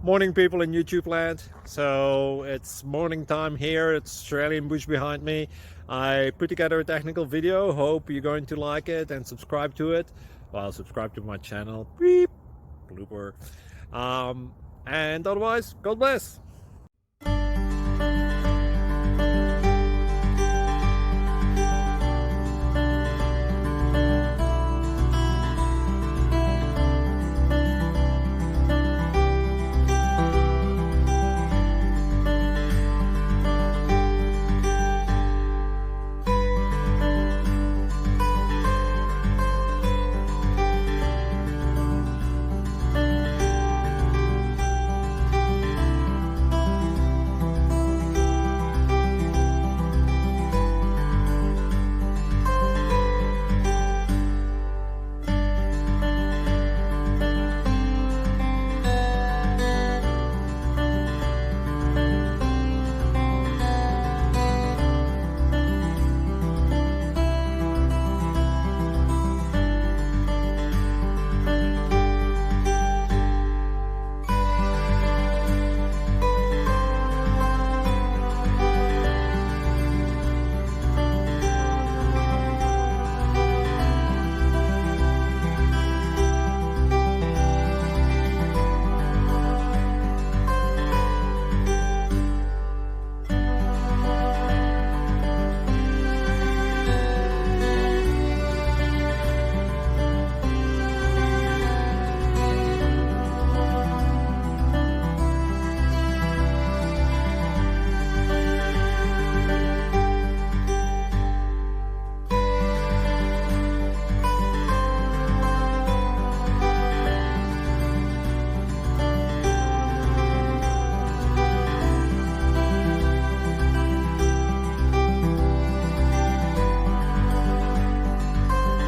Morning, people in YouTube land. So it's morning time here. It's Australian bush behind me. I put together a technical video. Hope you're going to like it and subscribe to it. Well, subscribe to my channel. Beep. Blooper. And otherwise, God bless.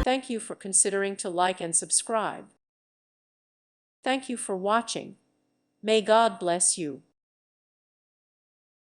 Thank you for considering to like and subscribe. Thank you for watching. May God bless you.